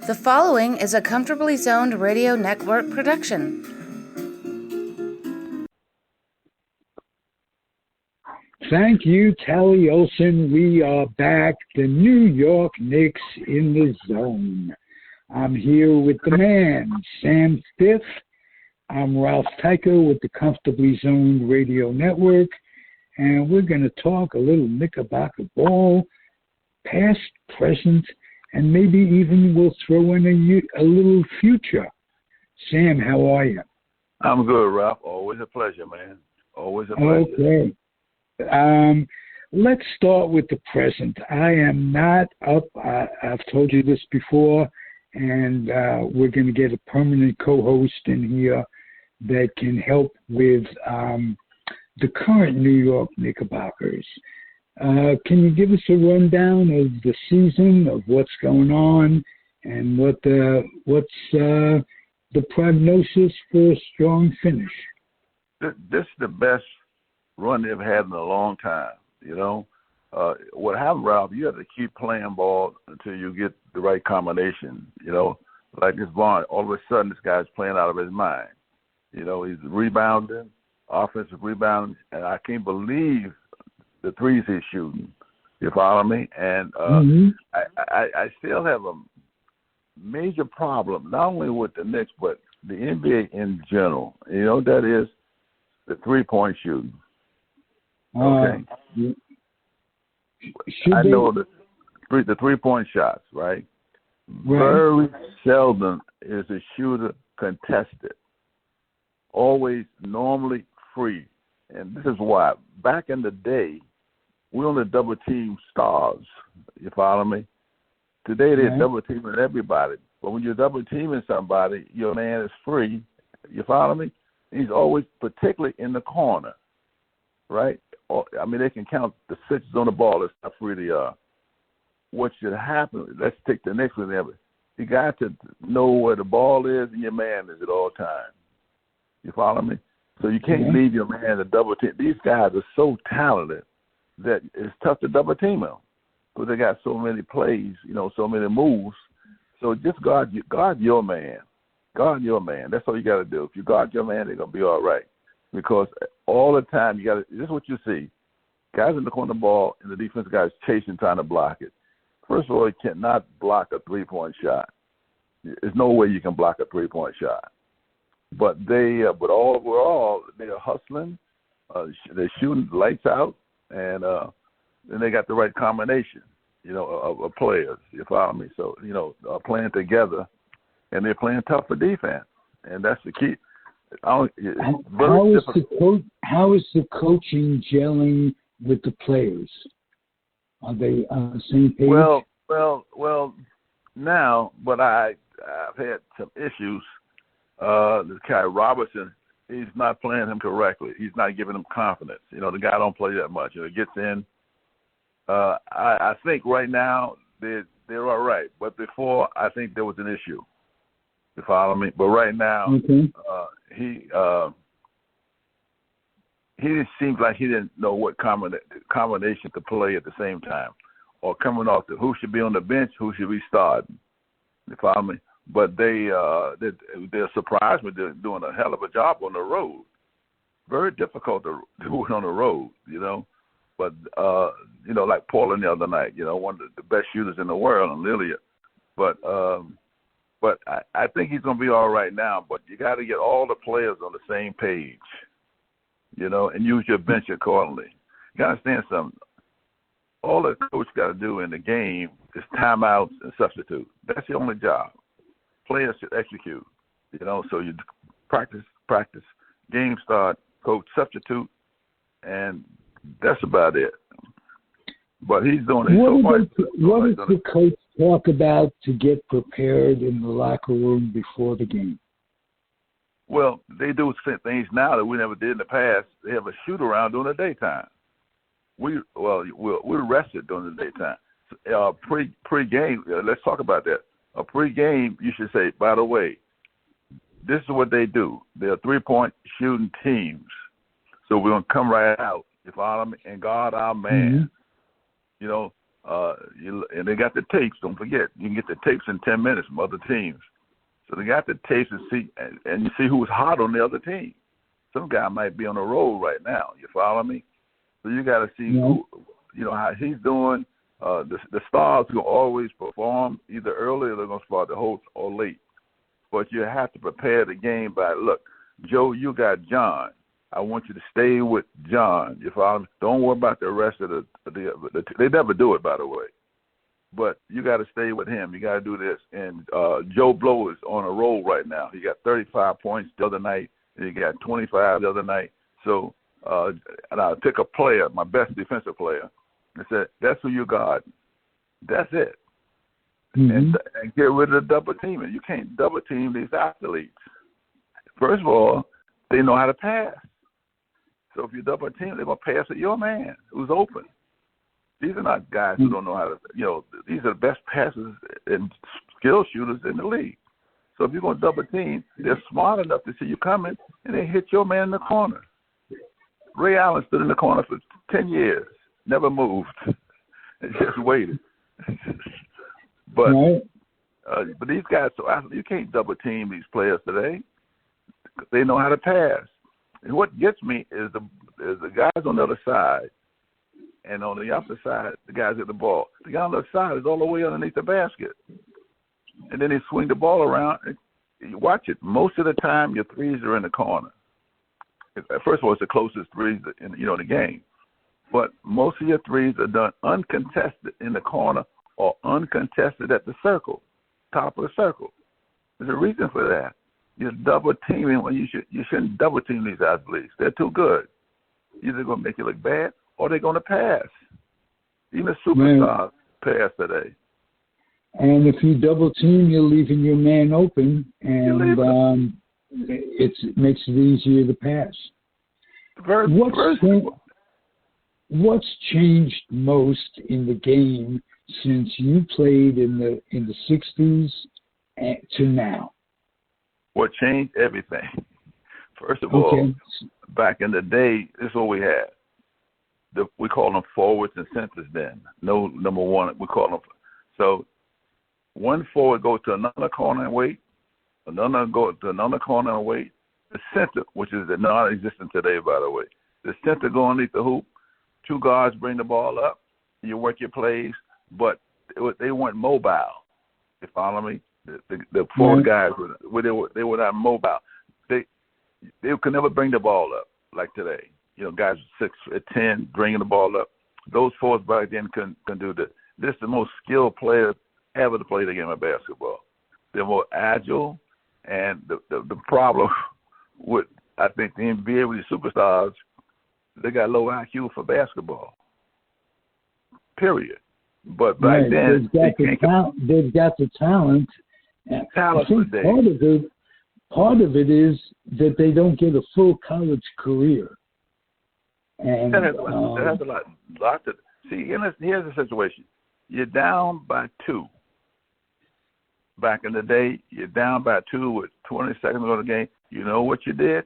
The following is a Comfortably Zoned Radio Network production. Thank you, Tally Olson. We are back. The New York Knicks in the zone. I'm here with the man, Sam Stith. I'm Ralph Tyko with the Comfortably Zoned Radio Network. And we're going to talk a little Knickerbocker ball, past, present, and maybe even we'll throw in a little future. Sam, how are you? I'm good, Ralph. Always a pleasure, man. Always a pleasure. Okay. Let's start with the present. I am not up. I've told you this before, and we're going to get a permanent co-host in here that can help with the current New York Knickerbockers. Can you give us a rundown of the season, of what's going on, and what's the prognosis for a strong finish? This is the best run they've had in a long time, you know. What happened, Ralph, you have to keep playing ball until you get the right combination, you know. Like this Vaughn, all of a sudden this guy's playing out of his mind. You know, he's rebounding, offensive rebounding, and I can't believe the threes he's shooting. You follow me? And I still have a major problem, not only with the Knicks, but the NBA in general. You know, that is the three-point shooting. Okay. I know the three-point shots, right? Very seldom is a shooter contested. Always normally free. And this is why. Back in the day, we only double-team stars. You follow me? Today, they're double-teaming everybody. But when you're double-teaming somebody, your man is free. You follow me? He's always particularly in the corner, right? I mean, they can count the sixes on the ball. That's how free they are. What should happen, let's take the next one. You got to know where the ball is and your man is at all times. You follow me? So you can't leave your man to double team. These guys are so talented that it's tough to double team them because they got so many plays, you know, so many moves. So just guard your man. Guard your man. That's all you got to do. If you guard your man, they're going to be all right. Because all the time, this is what you see. Guys in the corner of the ball and the defensive guys chasing, trying to block it. First of all, you cannot block a three-point shot. There's no way you can block a three-point shot. But overall, they're hustling. They're shooting lights out, and then they got the right combination, you know, of players. You follow me? So, you know, playing together, and they're playing tough for defense, and that's the key. How is the coaching gelling with the players? Are they on the same page? Well, now, but I've had some issues. This guy Robertson, he's not playing him correctly. He's not giving him confidence. You know, the guy don't play that much. You know, he gets in. I think right now they're all right, but before I think there was an issue. You follow me? But right now, he just seems like he didn't know what combination to play at the same time, or coming off who should be on the bench, who should be starting. You follow me? But they're surprised me. They're doing a hell of a job on the road. Very difficult to do it on the road, you know. But you know, like Portland the other night, you know, one of the best shooters in the world, and Lilliard. But I think he's going to be all right now. But you got to get all the players on the same page, you know, and use your bench accordingly. You got to understand something. All the coach got to do in the game is timeouts and substitute. That's the only job. Players should execute, you know. So you practice, game start, coach, substitute, and that's about it. But he's doing it so much. What does the coach talk about to get prepared in the locker room before the game? Well, they do things now that we never did in the past. They have a shoot around during the daytime. We're rested during the daytime. Pre-game, let's talk about that. A pre-game, you should say, by the way, this is what they do. They're three-point shooting teams. So we're going to come right out, you follow me, and guard our man. You know, And they got the tapes. Don't forget, you can get the tapes in 10 minutes from other teams. So they got the tapes to see, and you see who's hot on the other team. Some guy might be on the road right now. You follow me? So you got to see who, how he's doing. The stars will always perform either early or they're going to start the host or late. But you have to prepare the game by, look, Joe, you got John. I want you to stay with John. You follow me? Don't worry about the rest of the they never do it, by the way. But you got to stay with him. You got to do this. And Joe Blow is on a roll right now. He got 35 points the other night, and he got 25 the other night. So and I took a player, my best defensive player, and said, that's who you got. That's it. And get rid of the double teaming. You can't double team these athletes. First of all, they know how to pass. So if you double team, they're going to pass at your man who's open. These are not guys who don't know how to, these are the best passers and skill shooters in the league. So if you're going to double team, they're smart enough to see you coming, and they hit your man in the corner. Ray Allen stood in the corner for 10 years, never moved, and just waited. But these guys, you can't double team these players today. They know how to pass. And what gets me is the guys on the other side, and on the opposite side, the guys at the ball. The guy on the other side is all the way underneath the basket. And then they swing the ball around. And you watch it. Most of the time, your threes are in the corner. First of all, it's the closest threes in the game. But most of your threes are done uncontested in the corner or uncontested at the circle, top of the circle. There's a reason for that. You're double teaming when you shouldn't double team these athletes. They're too good. Either going to make you look bad or they're going to pass. Even superstars pass today. And if you double team, you're leaving your man open, and it makes it easier to pass. What's changed most in the game since you played in the 60s to now? What changed everything? First of all, back in the day, this is what we had. We call them forwards and centers then. No number one, we call them. So one forward goes to another corner and wait. Another go to another corner and wait. The center, which is non-existent today, by the way. The center go underneath the hoop. Two guards bring the ball up. You work your plays, but they weren't mobile. You follow me? The four guys they were not mobile. They could never bring the ball up like today. Guys 6'10" bringing the ball up. Those fours back then can do this. This is the most skilled player ever to play the game of basketball. They're more agile, and the problem with I think the NBA with these superstars, they got low IQ for basketball. Period. But back then they've got the talent. Talent. I think part of it is that they don't get a full college career. And that has a lot to see. Here's the situation: you're down by 2. Back in the day, you're down by 2 with 20 seconds of the game. You know what you did?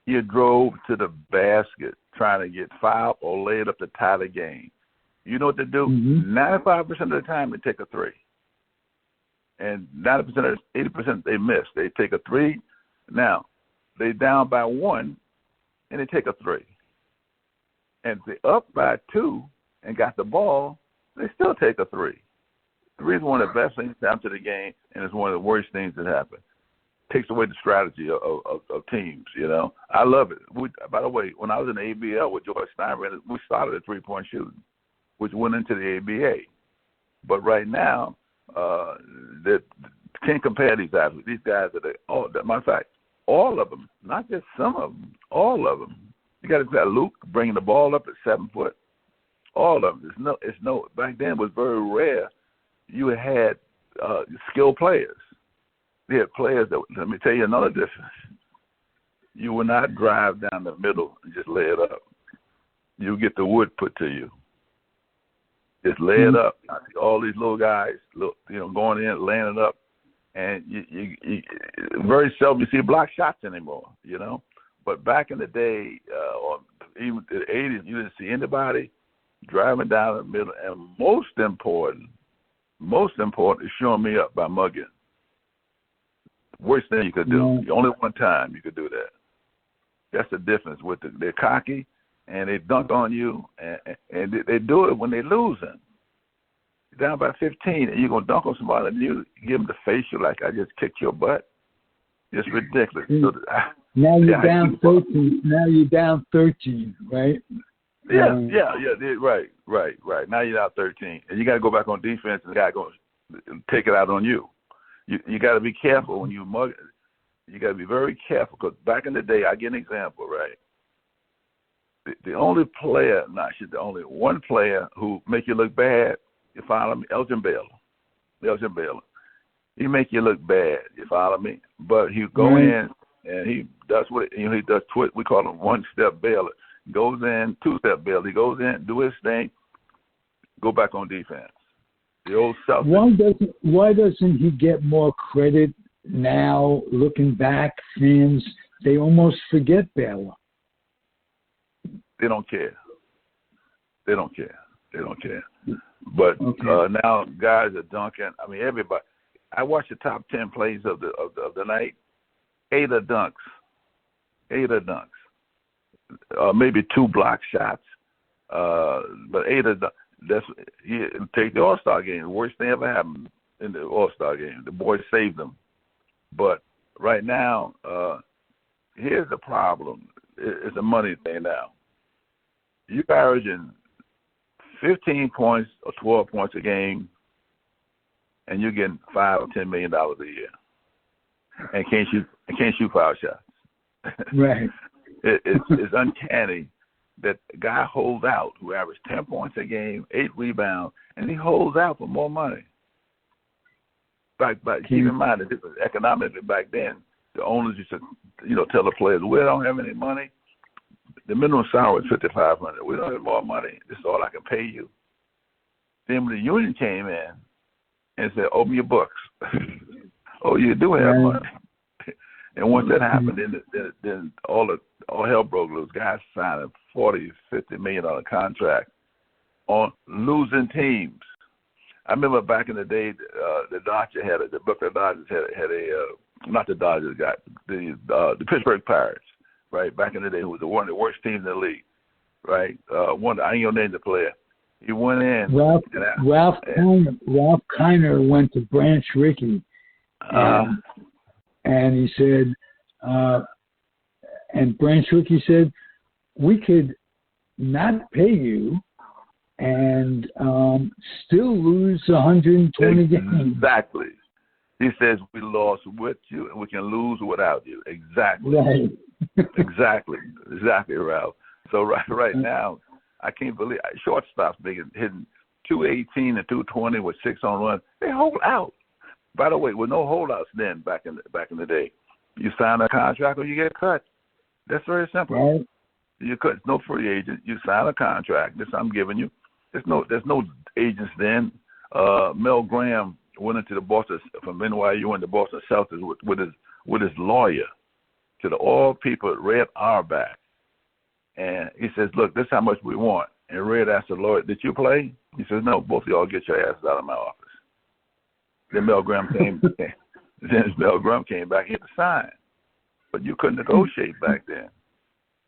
You drove to the basket trying to get fouled or lay it up to tie the game. You know what to do? 95% of the time, they take a 3. And 80% they miss. They take a 3. Now, they down by 1, and they take a 3. And if they up by 2 and got the ball, they still take a 3. 3 is one of the best things that happen to the game, and it's one of the worst things that happen. Takes away the strategy of teams, I love it. By the way, when I was in the ABL with George Steinbrenner, we started at three-point shooting, which went into the ABA. But right now, they can't compare these athletes. These guys matter of fact, all of them, not just some of them, all of them. You got Luke bringing the ball up at 7 foot. All of them. It's no. Back then, it was very rare. You had skilled players. They had players that. Let me tell you another difference. You would not drive down the middle and just lay it up. You get the wood put to you. Just lay it up. I see all these little guys, going in, laying it up, and you very seldom you see block shots anymore. But back in the day, or even the 80s, you didn't see anybody driving down the middle, and most important is showing me up by mugging. Worst thing you could do. Only one time you could do that. That's the difference with they're cocky and they dunk on you, and they do it when they're losing. You're down by 15, and you're gonna dunk on somebody and you give them the facial like I just kicked your butt. It's ridiculous. Now you're down 13. Now you're down 13, right? Yeah, right. Now you're down 13, and you got to go back on defense, and the guy going to take it out on you. You got to be careful when you mug. You got to be very careful because back in the day, I get an example, right? The only player, the only one player who make you look bad, you follow me, Elgin Baylor. He make you look bad, you follow me? But he go in and he does he does we call him one-step Baylor. Goes in, two-step Baylor. He goes in, do his thing, go back on defense. The old self. Why doesn't he get more credit now? Looking back, fans they almost forget Baylor. They don't care. But now guys are dunking. I mean, everybody. I watched the top 10 plays of the night. 8 are dunks. Maybe 2 block shots. But 8 are dunks. Take the All-Star game. The worst thing ever happened in the All-Star game. The boys saved them. But right now, here's the problem. It's a money thing now. You're averaging 15 points or 12 points a game, and you're getting $5 or $10 million a year, and can't shoot foul shots. Right. It's uncanny that a guy holds out who averaged 10 points a game, 8 rebounds, and he holds out for more money. But keep in mind that this was economically back then. The owners used to, tell the players, "We don't have any money. The minimum salary is $5,500. We don't have more money. This is all I can pay you." Then when the union came in and said, "Open your books." Oh, you do have money. And once that happened, then all hell broke loose. Guys signed a $40, $50 million contract on losing teams. I remember back in the day, the Brooklyn Dodgers had a not the Dodgers got the Pittsburgh Pirates, right? Back in the day, who was one of the worst teams in the league, right? I ain't gonna name the player. He went in. Ralph Kiner went to Branch Rickey, and he said, and Branch Rickey said, "We could not pay you and still lose 120 games." Exactly. He says, "We lost with you and we can lose without you." Exactly. Right. Exactly, Ralph. So right now, I can't believe shortstops hitting 218 and 220 with 6 home runs. They hold out. By the way, with no holdouts then back in the day, you sign a contract or you get cut. That's very simple. Right. You cut. No free agent. You sign a contract. This I'm giving you. There's no agents then. Mel Graham went into the Boston from NYU and the Boston Celtics with his lawyer to the all people at Red Auerbach, and he says, "Look, this is how much we want." And Red asked the lawyer, "Did you play?" He says, "No, both of y'all get your asses out of my office." Then Mel Graham came. Then Mel Graham came back. He had to sign, but you couldn't negotiate back then.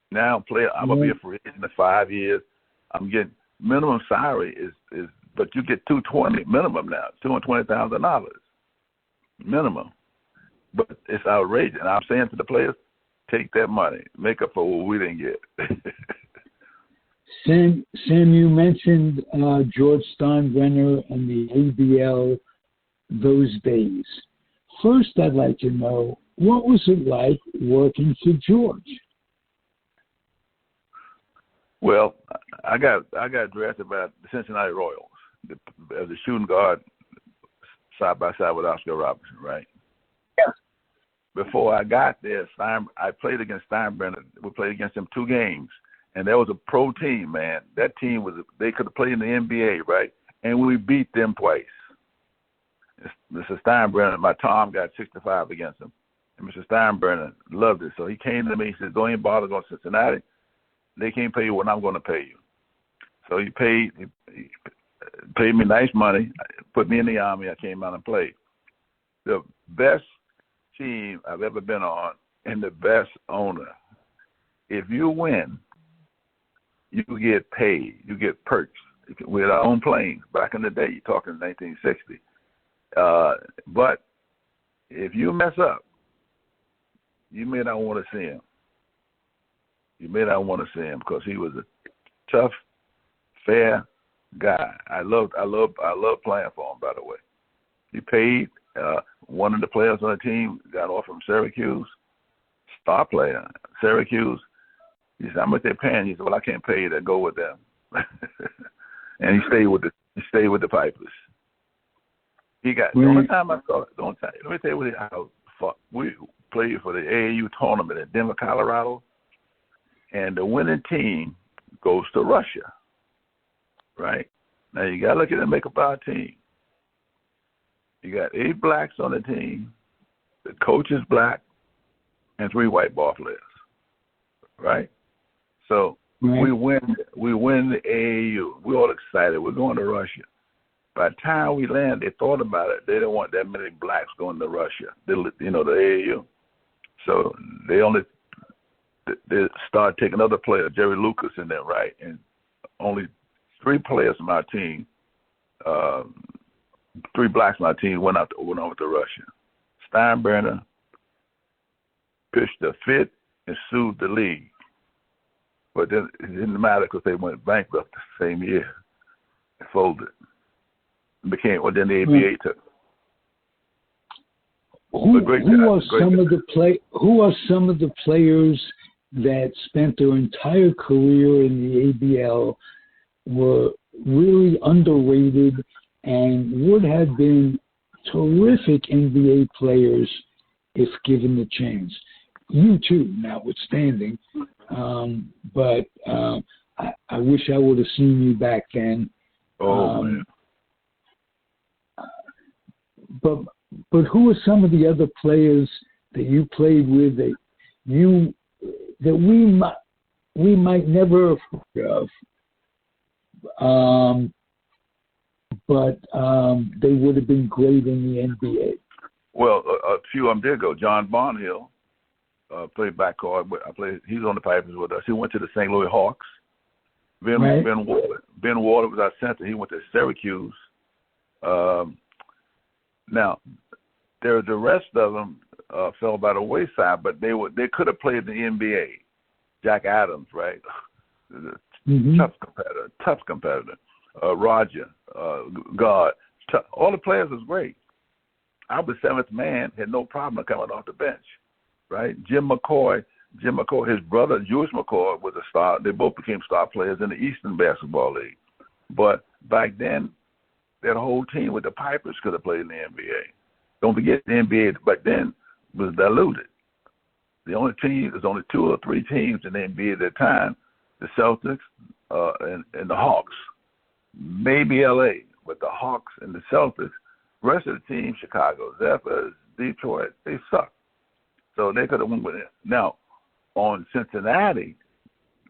Now, I'm gonna be a free agent in 5 years. I'm getting minimum salary is, but you get $220 minimum now, $220,000 minimum. But it's outrageous. And I'm saying to the players, take that money, make up for what we didn't get. Sam, you mentioned George Steinbrenner and the ABL those days. First, I'd like to know, what was it like working for George? Well, I got drafted by the Cincinnati Royals as a shooting guard, side by side with Oscar Robertson, right? Yeah. Before I got there, I played against Steinbrenner. We played against him 2 games, and that was a pro team, man. That team they could have played in the NBA, right? And we beat them twice. Mr. Steinbrenner, my Tom got 65 against him, and Mr. Steinbrenner loved it. So he came to me. He said, "Don't even bother going to Cincinnati. They can't pay you what I'm going to pay you." So he paid me nice money, put me in the Army. I came out and played. The best team I've ever been on and the best owner. If you win, you get paid. You get perks. We had our own planes back in the day. You're talking 1960. But if you mess up, you may not want to see him. You may not want to see him because he was a tough, fair guy. I love playing for him. By the way, he paid. One of the players on the team got off from Syracuse, star player, Syracuse. He said, "How much they paying?" He said, "Well, I can't pay you to go with them." And he stayed with the Pipers. He got the only time I saw it. Let me tell you how we played for the AAU tournament in Denver, Colorado, and the winning team goes to Russia. Right now, you got to look at the makeup of our team. You got 8 blacks on the team. The coach is black, and 3 white ball players. Right. So we win the AAU. We're all excited. We're going to Russia. By the time we land, they thought about it. They didn't want that many blacks going to Russia. The AAU. So they started taking other players, Jerry Lucas in there, right? And only 3 players from our team, 3 blacks from our team went over to Russia. Steinbrenner pitched a fit and sued the league. But then it didn't matter because they went bankrupt the same year. It folded. Then the ABA took. Who are some of the players that spent their entire career in the ABL, were really underrated, and would have been terrific NBA players if given the chance? You too, notwithstanding. But I wish I would have seen you back then. Man. But who are some of the other players that you played with that we might never have heard of, but they would have been great in the NBA? Well, a few of them did go. John Barnhill played backcourt. He's on the Pipers with us. He went to the St. Louis Hawks. Ben Waller was our center. He went to Syracuse. Now, the rest of them fell by the wayside, but they could have played in the NBA. Jack Adams, right? Tough competitor. Roger, God. All the players was great. I was 7th man, had no problem coming off the bench, right? Jim McCoy, his brother, Jewish McCoy, was a star. They both became star players in the Eastern Basketball League. But back then, that whole team with the Pipers could have played in the NBA. Don't forget, the NBA back then was diluted. There's only 2 or 3 teams in the NBA at that time, the Celtics and the Hawks. Maybe LA, but the Hawks and the Celtics, rest of the team, Chicago, Zephyrs, Detroit, they suck. So they could have won with it. Now, on Cincinnati,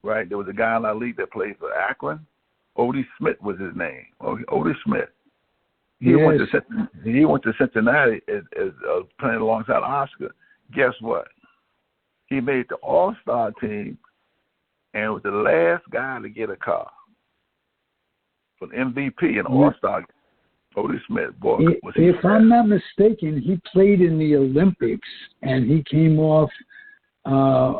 right, there was a guy in our league that played for Akron. Odie Smith was his name. Odie Smith. He went to Cincinnati as playing alongside Oscar. Guess what? He made the All-Star team and was the last guy to get a car. For the MVP and All-Star, Odie Smith. Boy, if I'm not mistaken, he played in the Olympics, and he came off. There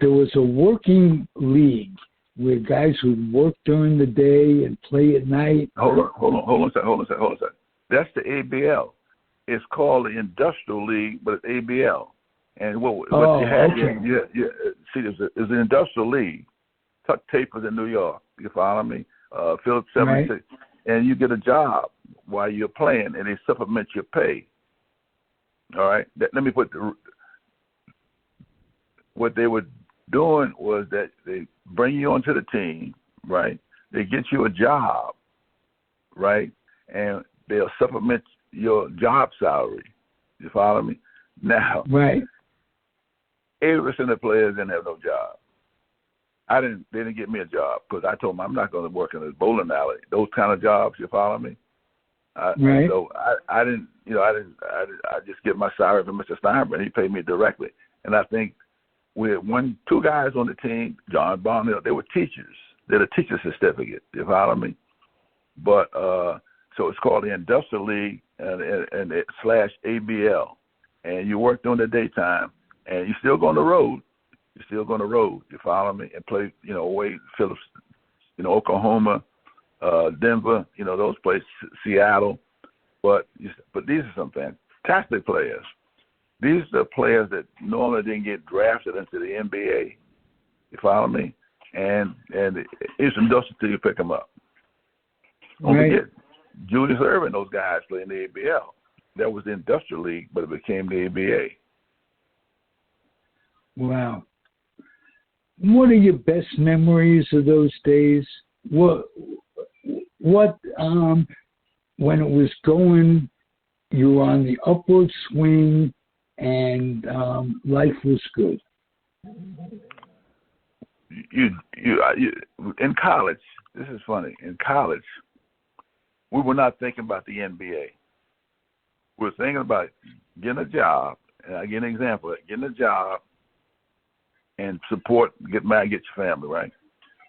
was a working league with guys who work during the day and play at night. Hold on a second. That's the ABL. It's called the Industrial League, but it's ABL. And what you had, see, it's an Industrial League. Tuck Tapers in New York. You follow me? Phillips 76, right. And you get a job while you're playing, and they supplement your pay. All right. Let me put what they were doing was that they bring you onto the team, right? They get you a job, right? And they'll supplement your job salary. You follow me? Now, right. 80% of the players didn't have no job. They didn't get me a job because I told them I'm not going to work in a bowling alley. Those kind of jobs, you follow me? Right. So I didn't, I just get my salary from Mr. Steinberg, and he paid me directly. And I think we had two guys on the team, John Barnhill. They were teachers. They had a teacher certificate. You follow me? But so it's called the Industrial League and / ABL. And you work during the daytime, and you still go on the road. You're still going to road, you follow me, and play, away Phillips, Oklahoma, Denver, those places, Seattle. But these are some fantastic players. These are the players that normally didn't get drafted into the NBA, you follow me? And it's industrial till you pick them up. Don't forget, Julius Erving, those guys play in the ABL. That was the Industrial League, but it became the ABA. Wow. What are your best memories of those days? What when it was going, you were on the upward swing, and life was good? You in college, this is funny. In college, we were not thinking about the NBA. We were thinking about getting a job, and I give an example, getting a job and get married, get your family, right?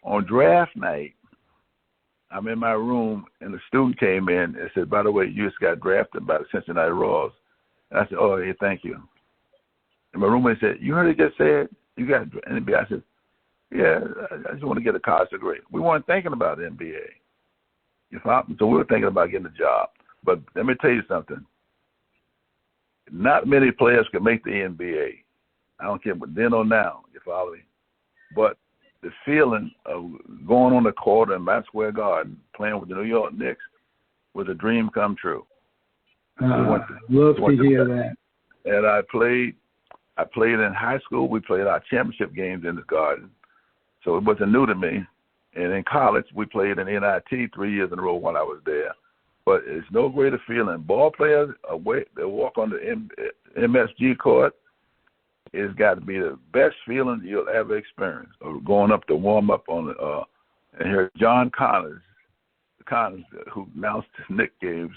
On draft night, I'm in my room, and the student came in and said, by the way, you just got drafted by the Cincinnati Royals. And I said, oh, hey, thank you. And my roommate said, you heard it just said? You got NBA? I said, yeah, I just want to get a college degree. We weren't thinking about the NBA. So we were thinking about getting a job. But let me tell you something. Not many players can make the NBA. I don't care what then or now, you follow me? But the feeling of going on the court in Madison Square Garden, playing with the New York Knicks, was a dream come true. Love to hear that. And I played in high school. We played our championship games in the Garden. So it wasn't new to me. And in college, we played in NIT 3 years in a row while I was there. But it's no greater feeling. Ball players, they walk on the MSG court. It's got to be the best feeling you'll ever experience. Or going up to warm up on and hear John Connors, who announced the Knicks games,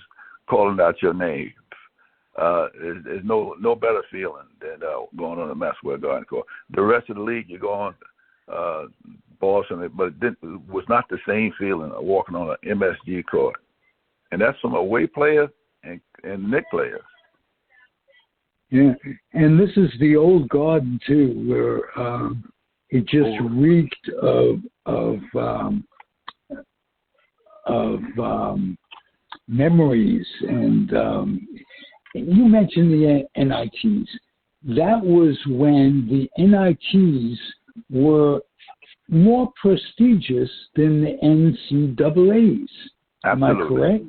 calling out your name. There's no better feeling than going on the Madison Square Garden court. The rest of the league, you go on Boston, but it was not the same feeling of walking on an MSG court. And that's from away players and Knicks players. Yeah, and this is the old Garden too, where it just reeked of memories. And you mentioned the NITs. That was when the NITs were more prestigious than the NCAAs. Am I correct?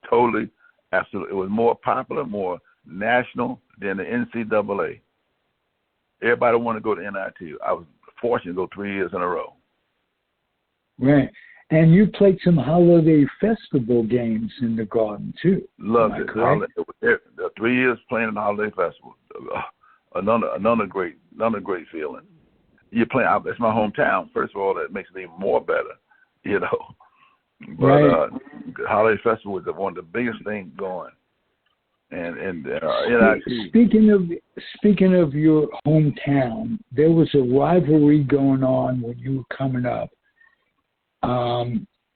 Totally, absolutely. It was more popular, more national than the NCAA. Everybody wanted to go to NIT. I was fortunate to go 3 years in a row. Right. And you played some holiday festival games in the Garden, too. Loved it. The 3 years playing in the holiday festival. Another great feeling. You're playing, it's my hometown. First of all, that makes it even more better, But right. Holiday Festival was one of the biggest things going. And speaking of your hometown, there was a rivalry going on when you were coming up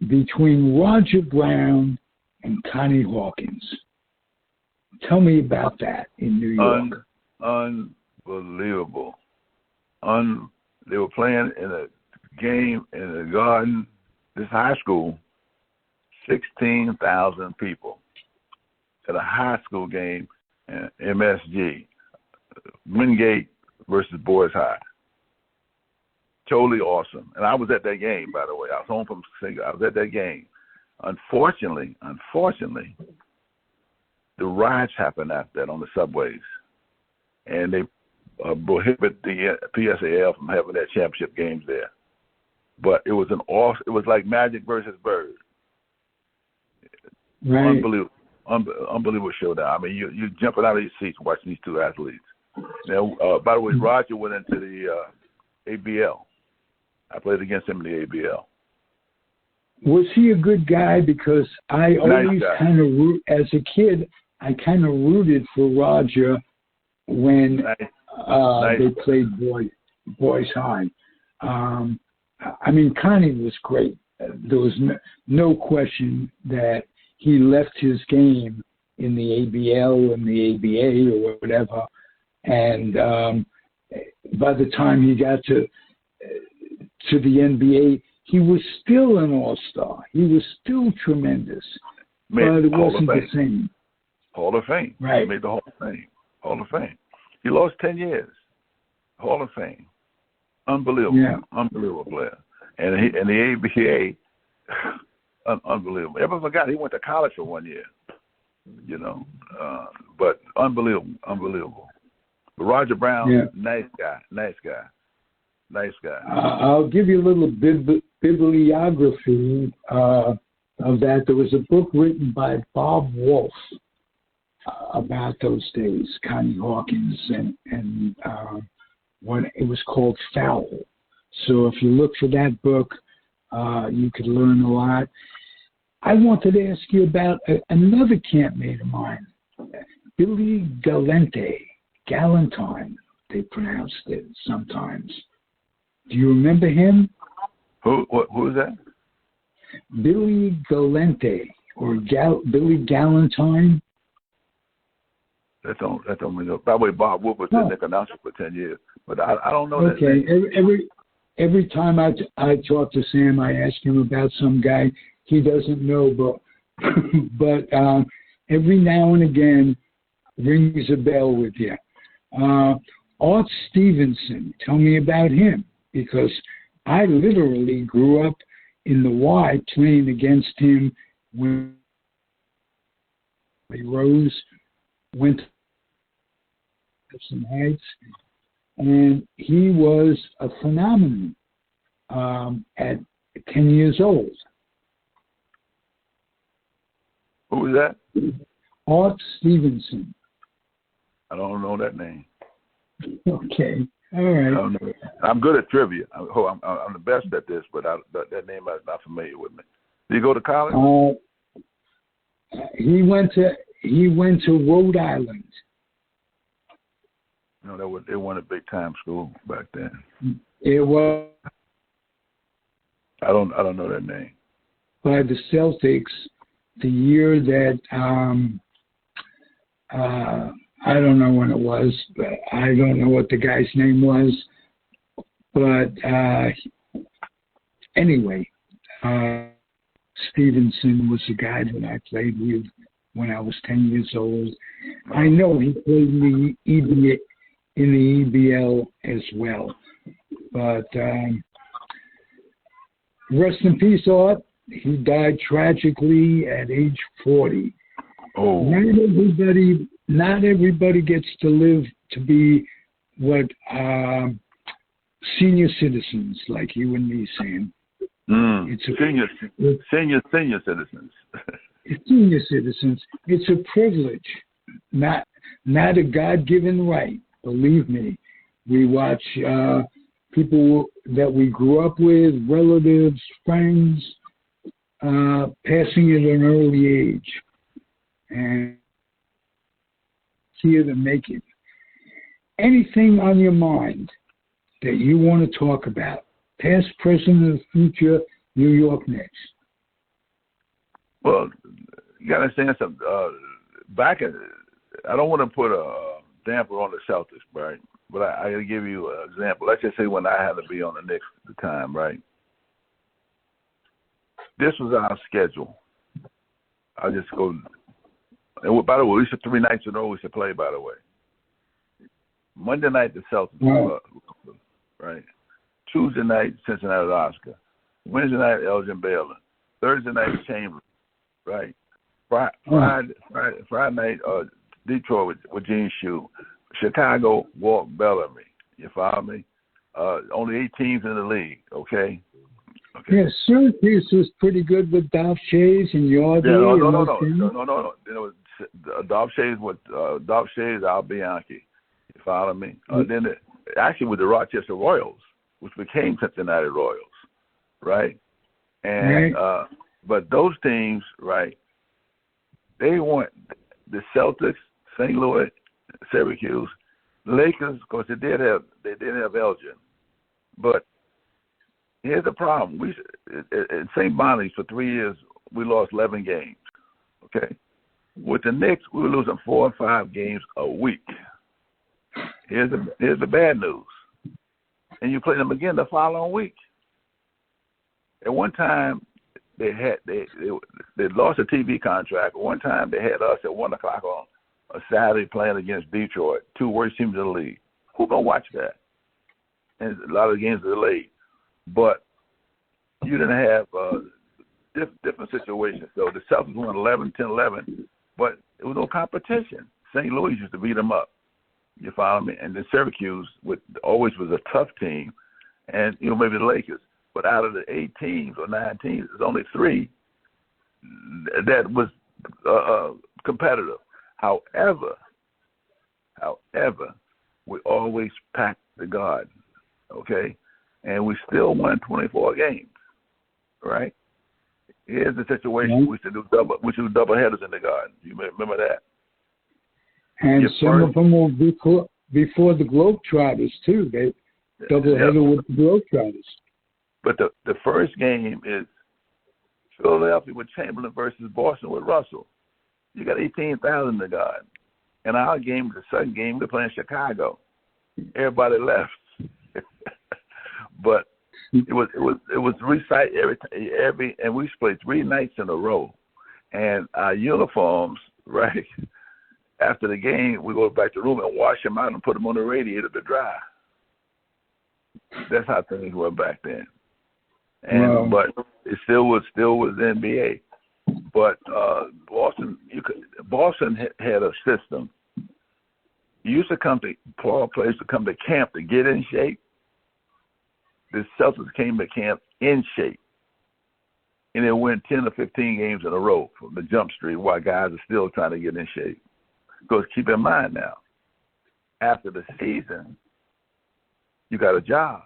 between Roger Brown and Connie Hawkins. Tell me about that in New York. Unbelievable. They were playing in a game in the Garden, this high school, 16,000 people at a high school game in MSG, Wingate versus Boys High. Totally awesome. And I was at that game, by the way. I was home from Singapore. I was at that game. Unfortunately, the riots happened after that on the subways. And they prohibit the PSAL from having their championship games there. But it was it was like Magic versus Bird. Right. Unbelievable showdown. I mean, you jumping out of your seats watching these two athletes. Now, by the way, Roger went into the ABL. I played against him in the ABL. Was he a good guy? Because I always kind of as a kid, I kind of rooted for Roger when they played Boys High. I mean, Connie was great. There was no question that he left his game in the ABL and the ABA or whatever, and by the time he got to the NBA, he was still an all-star. He was still tremendous, but it wasn't the same. Hall of Fame. Right. He made the Hall of Fame. Hall of Fame. He lost 10 years. Hall of Fame. Unbelievable. Yeah. Unbelievable player. And the ABA, unbelievable. Everyone forgot he went to college for 1 year. You know, but unbelievable. But Roger Brown, nice guy. I'll give you a little bibliography of that. There was a book written by Bob Wolf about those days, Connie Hawkins, and when it was called Foul. So if you look for that book, you could learn a lot. I wanted to ask you about another campmate of mine, Billy Galentine, they pronounced it sometimes. Do you remember him? Who is that? Billy Galente or Billy Galentine. That don't ring up. By the way, Bob Wolf was the Knicks announcer for 10 years, but I don't know that. Okay, every time I talk to Sam, I ask him about some guy he doesn't know, but every now and again rings a bell with you. Art Stevenson, tell me about him, because I literally grew up in the Y playing against him when Rose went to some Heights, and he was a phenomenon at 10 years old. Who was that? Art Stevenson. I don't know that name. Okay. All right. I'm good at trivia. I'm the best at this, but that name is not familiar with me. Did he go to college? He went to Rhode Island. No, they weren't a big time school back then. It was. I don't know that name. By the Celtics, the year that I don't know when it was, but I don't know what the guy's name was. But anyway, Stevenson was the guy that I played with when I was 10 years old. I know he played in the EBL as well. But rest in peace, Art. He died tragically at age 40. Oh. Not everybody gets to live to be what senior citizens like you and me, Sam. It's senior citizens. Senior citizens. It's a privilege, not a God-given right. Believe me. We watch people that we grew up with, relatives, friends, passing at an early age, and here to make it. Anything on your mind that you want to talk about, past, present, and future New York Knicks? Well, you got to understand something. I don't want to put a damper on the Celtics, right? But I got to give you an example. Let's just say when I had to be on the Knicks at the time, right? This was our schedule. I'll just go. And by the way, we used to 3 nights in a row we used to play, by the way. Monday night, the Celtics, right? Tuesday night, Cincinnati Oscar. Wednesday night, Elgin Baylor. Thursday night, Chamberlain, right? Friday night, Detroit with Gene Shue. Chicago, Walt Bellamy. You follow me? Only 8 teams in the league, okay? Yeah, Syracuse was pretty good with Dolph Shays and Yardy. No. You know, Dolph Shays is Al Bianchi. You follow me? Then actually with the Rochester Royals, which became Cincinnati Royals, right? And but those teams, right? They want the Celtics, St. Louis, Syracuse, Lakers. Of course, they did have Elgin, but here's the problem: we in St. Bonnie's for 3 years we lost 11 games. Okay, with the Knicks we were losing 4 or 5 games a week. Here's the bad news, and you play them again the following week. At one time, they lost a TV contract. At one time, they had us at 1 o'clock on a Saturday playing against Detroit, 2 worst teams in the league. Who gonna watch that? And a lot of the games are delayed, but you didn't have different situations. So the Celtics won 10-11, but it was no competition. St. Louis used to beat them up. You follow me? And then Syracuse always was a tough team, and maybe the Lakers. But out of the 8 teams or 9 teams, there's only 3 that was competitive. However, we always packed the Garden, okay? And we still won 24 games, right? Here's the situation: we should do double headers in the Garden. You remember that? And some of them will be before the Globetrotters too. They double header with the Globetrotters. But the first game is Philadelphia with Chamberlain versus Boston with Russell. You got 18,000 in the Garden. And our game, the second game, we're playing Chicago. Everybody left, but it was recite every, and we played 3 nights in a row, and our uniforms, right? After the game, we go back to the room and wash them out and put them on the radiator to dry. That's how things were back then. And but it still was NBA. But Boston had a system. You used to players to come to camp to get in shape. The Celtics came to camp in shape, and they win 10 or 15 games in a row from the jump street while guys are still trying to get in shape. Because keep in mind now, after the season, you got a job,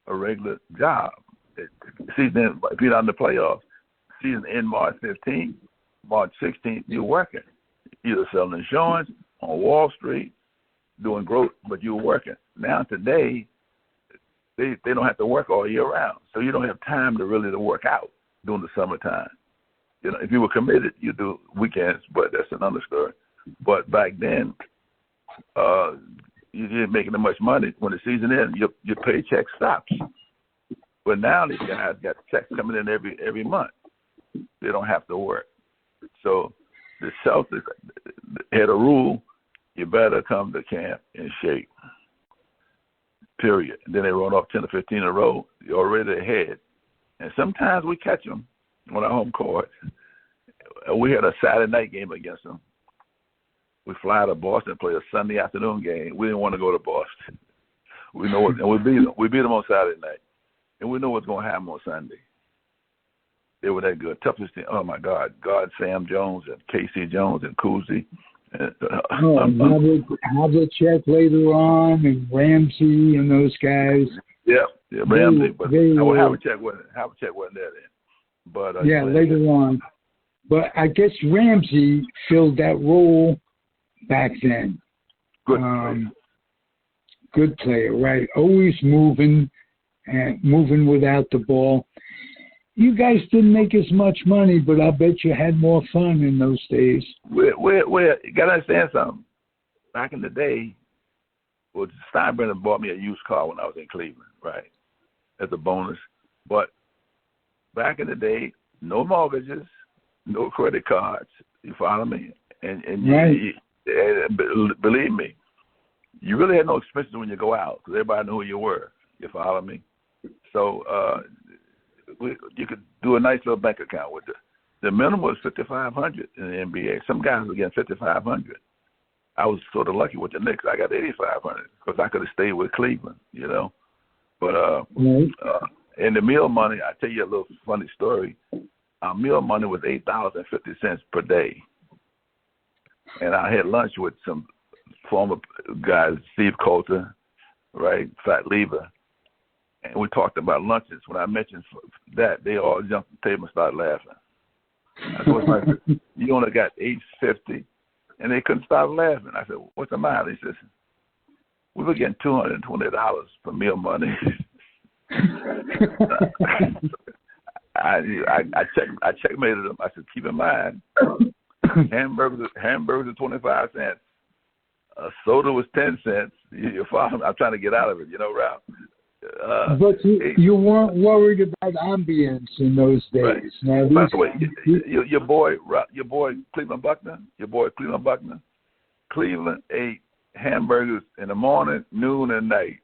a regular job. Season, if you're not in the playoffs, season end March 15th, March 16th, you're working. Either selling insurance on Wall Street, doing growth, but you're working. Now today, they don't have to work all year round, so you don't have time to really work out during the summertime. If you were committed, you do weekends, but that's another story. But back then, you didn't make that much money. When the season ends, your paycheck stops. But now these guys got checks coming in every month. They don't have to work. So the Celtics had a rule: you better come to camp in shape. Period. And then they run off 10 or 15 in a row. You're already ahead. And sometimes we catch them on our home court. We had a Saturday night game against them. We fly to Boston and play a Sunday afternoon game. We didn't want to go to Boston. We know what, and we beat them. We beat them on Saturday night, and we know what's going to happen on Sunday. They were that good. Toughest team. Oh my God, Sam Jones and Casey Jones and Cousy. Havlicek later on, and Ramsey and those guys. Yeah, Ramsey. But Havlicek wasn't there then. But later on. But I guess Ramsey filled that role back then. Good player, right? Always moving without the ball. You guys didn't make as much money, but I bet you had more fun in those days. You got to understand something. Back in the day, Steinbrenner bought me a used car when I was in Cleveland, right, as a bonus. But back in the day, no mortgages, no credit cards. You follow me? And right. Believe me, you really had no expenses when you go out because everybody knew who you were. You follow me? So you could do a nice little bank account with it. The minimum was $5,500 in the NBA. Some guys were getting $5,500. I was sort of lucky with the Knicks. I got $8,500 because I could have stayed with Cleveland, But and the meal money, I tell you a little funny story. Our meal money was $8.50 per day. And I had lunch with some former guys, Steve Coulter, right, Fat Lever. and we talked about lunches. When I mentioned that, they all jumped the table and started laughing. I said, you only got $8.50, and they couldn't stop laughing. I said, what's the matter? He says, we were getting $220 for meal money. I checkmated them. I said, keep in mind, hamburgers are 25 cents. A soda was 10 cents. You're following? I'm trying to get out of it, Ralph. But you weren't worried about ambience in those days. Right. Now, by the way, your boy Cleveland Buckner, Cleveland ate hamburgers in the morning, noon, and night.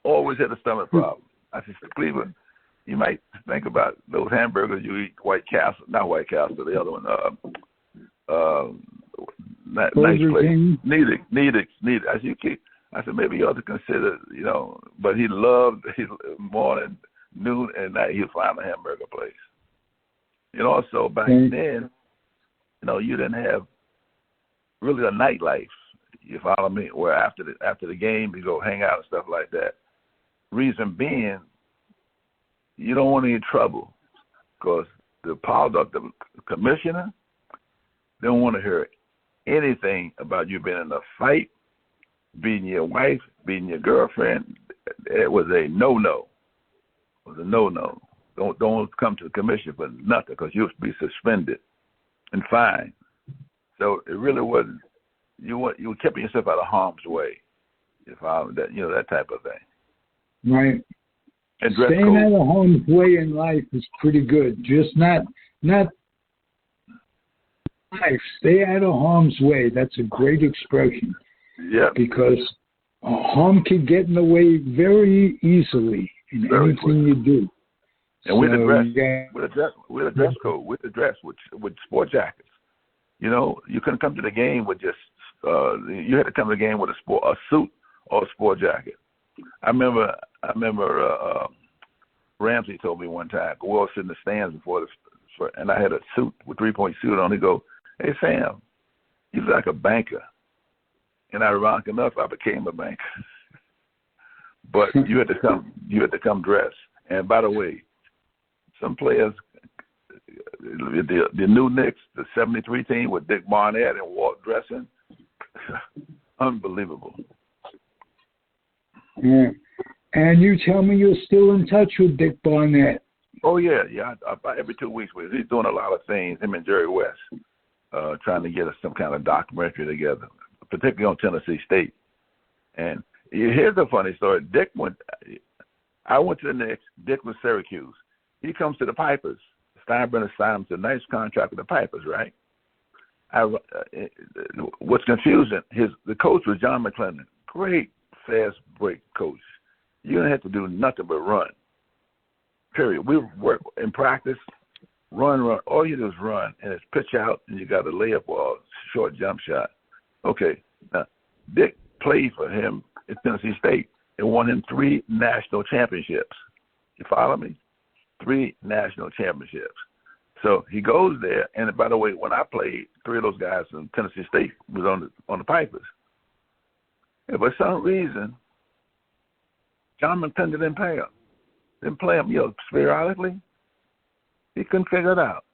Always had a stomach problem. I said, Cleveland, you might think about those hamburgers you eat, not White Castle, the other one, nice place, Nedick. I said, maybe you ought to consider, but he loved his morning, noon, and night. He'd find a hamburger place. And also back then, you didn't have really a nightlife. You follow me? Where after the game, you go hang out and stuff like that. Reason being, you don't want any trouble because the commissioner don't want to hear anything about you being in a fight, beating your wife, beating your girlfriend. It was a no-no. It was a no-no. Don't come to the commission for nothing because you'll be suspended and fined. So it really wasn't. You were keeping yourself out of harm's way. If that type of thing. Right. And dress staying code. out of harm's way in life is pretty good. Just not life. Stay out of harm's way. That's a great expression. Yeah. Because harm can get in the way very easily in anything you do. And with the dress code, with sport jackets. You couldn't come to the game with just. You had to come to the game with a suit or a sport jacket. I remember Ramsey told me one time, go out sit in the stands and I had a suit with 3-point suit on. He go, hey Sam, you look like a banker. And ironic enough, I became a banker. But you had to come dressed. And by the way, some players, the new Knicks, the 73 team with Dick Barnett and Walt dressing, unbelievable. Yeah. And you tell me you're still in touch with Dick Barnett. Oh, yeah. Every 2 weeks, he's doing a lot of things, him and Jerry West, trying to get us some kind of documentary together, particularly on Tennessee State. And here's a funny story. I went to the Knicks. Dick was Syracuse. He comes to the Pipers. Steinbrenner signed him to a nice contract with the Pipers, right? What's confusing, the coach was John McClendon. Great fast break coach. You don't have to do nothing but run. Period. We work in practice, run. All you do is run, and it's pitch out, and you got a layup or a short jump shot. Okay. Now, Dick played for him at Tennessee State and won him 3 national championships. You follow me? 3 national championships. So he goes there, and by the way, when I played, 3 of those guys from Tennessee State was on the Pipers. And for some reason, John McClendon didn't play him, periodically. He couldn't figure it out.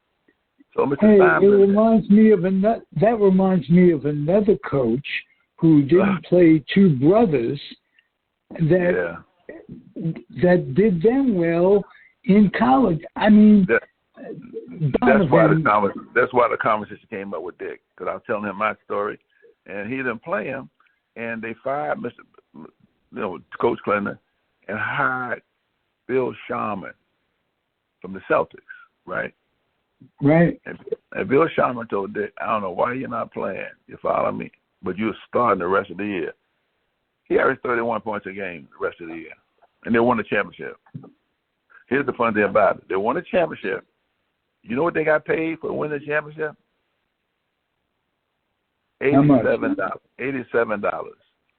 So Mr. Steinbrenner, that reminds me of another coach who didn't play 2 brothers that did them well in college. I mean. That's why the conversation came up with Dick, because I was telling him my story, and he didn't play him, and they fired Coach Clinton and hired Bill Sharman from the Celtics, right? Right. And Bill Sharman told Dick, I don't know why you're not playing. You follow me? But you're starting the rest of the year. He averaged 31 points a game the rest of the year, and they won the championship. Here's the fun thing about it. They won the championship. You know what they got paid for winning the championship? $87.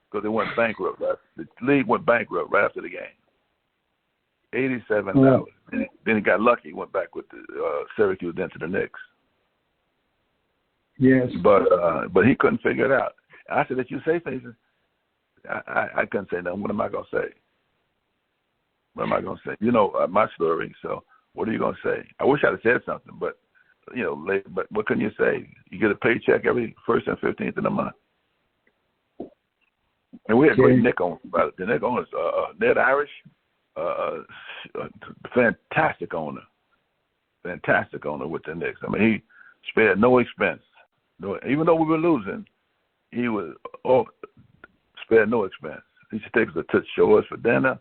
Because they went bankrupt. Right? The league went bankrupt right after the game. $87. Oh. Then he got lucky. Went back with the Syracuse, then to the Knicks. Yes. But he couldn't figure it out. I said, did you say things? I couldn't say nothing. What am I going to say? What am I going to say? You know my story, so what are you going to say? I wish I'd have said something, but, but what can you say? You get a paycheck every 1st and 15th of the month. And we had a great Nick on about it. The Nick owner is Ned Irish, fantastic owner with the Knicks. I mean, he spared no expense. Even though we were losing, he would spare no expense. He used to take us to show us for dinner,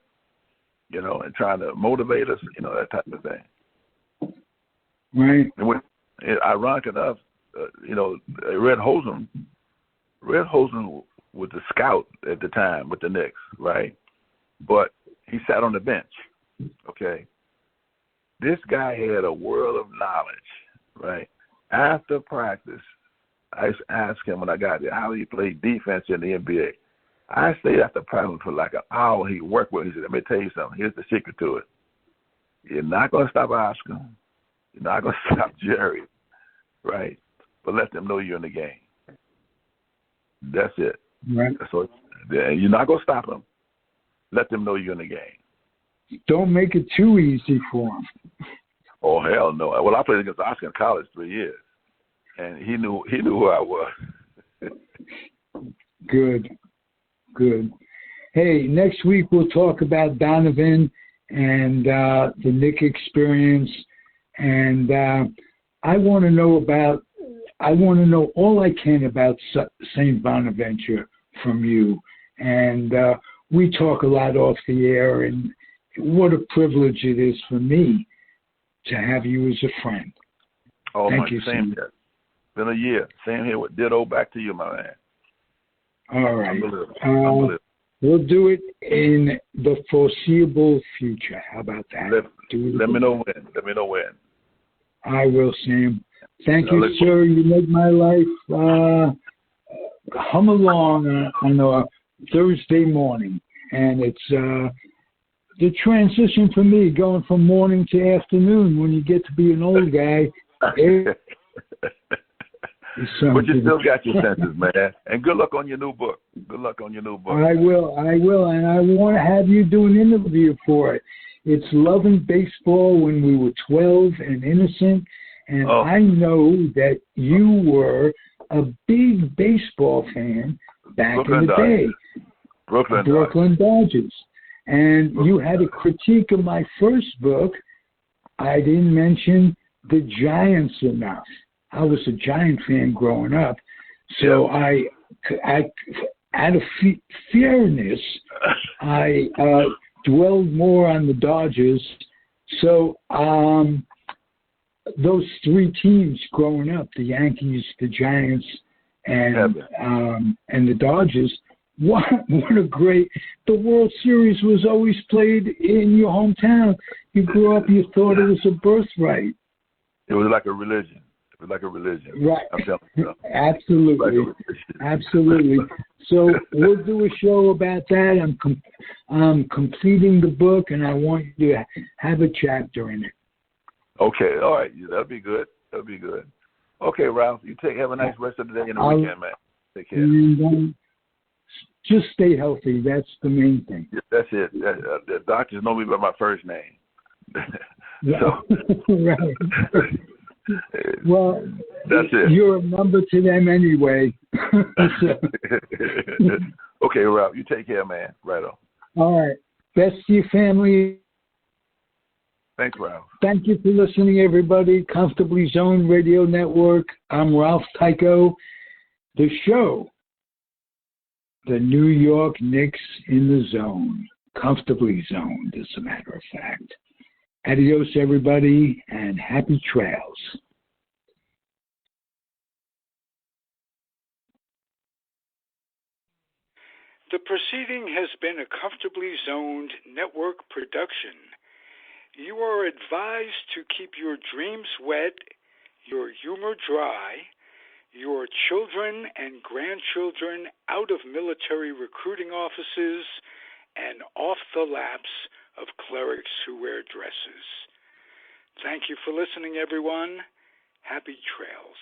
and trying to motivate us, that type of thing. Right. And ironic enough, Red Hosen was the scout at the time with the Knicks, right? But he sat on the bench, okay? This guy had a world of knowledge, right? After practice, I used to ask him when I got there, how he played defense in the NBA. I stayed after practice for like an hour. He worked with me. He said, let me tell you something. Here's the secret to it. You're not going to stop Oscar. You're not going to stop Jerry, right? But let them know you're in the game. That's it. Right. So you're not going to stop them. Let them know you're in the game. Don't make it too easy for them. Oh, hell no. Well, I played against Oscar in college 3 years, and he knew who I was. Good. Hey, next week we'll talk about Donovan and the Knick experience, and I want to know all I can about St. Bonaventure from you. And we talk a lot off the air, and what a privilege it is for me to have you as a friend. Oh, Thank you, same here. Been a year. Same here with ditto. Back to you, my man. All right. Unbelievable. We'll do it in the foreseeable future. How about that? Let me know when. I will, Sam. Thank you, sir. You make my life hum along on a Thursday morning. And it's the transition for me, going from morning to afternoon when you get to be an old guy. But you still got your senses, man. And good luck on your new book. I will. And I want to have you do an interview for it. It's Loving Baseball When We Were 12 and Innocent. And I know that you were a big baseball fan back in the day. Brooklyn Dodgers. And you had a critique of my first book. I didn't mention the Giants enough. I was a Giant fan growing up. So I out of fairness, I dwelled more on the Dodgers. So those three teams growing up, the Yankees, the Giants, and the Dodgers, what a great – the World Series was always played in your hometown. You grew up, you thought it was a birthright. It was like a religion. Right. I'm telling you. Absolutely. So we'll do a show about that. I'm completing the book, and I want you to have a chapter in it. Okay. All right. That'll be good. Okay, Ralph. Have a nice rest of the day and the weekend, man. Take care. And, just stay healthy. That's the main thing. Yeah, that's it. The doctors know me by my first name. Right. Well, that's it. You're a number to them anyway. Okay, Ralph, you take care, man. Right on. All right. Best to your family. Thanks, Ralph. Thank you for listening, everybody. Comfortably Zoned Radio Network. I'm Ralph Tyko. The show, the New York Knicks in the Zone. Comfortably zoned, as a matter of fact. Adios, everybody, and happy trails. The proceeding has been a Comfortably Zoned network production. You are advised to keep your dreams wet, your humor dry, your children and grandchildren out of military recruiting offices and off the laps of clerics who wear dresses. Thank you for listening, everyone. Happy trails.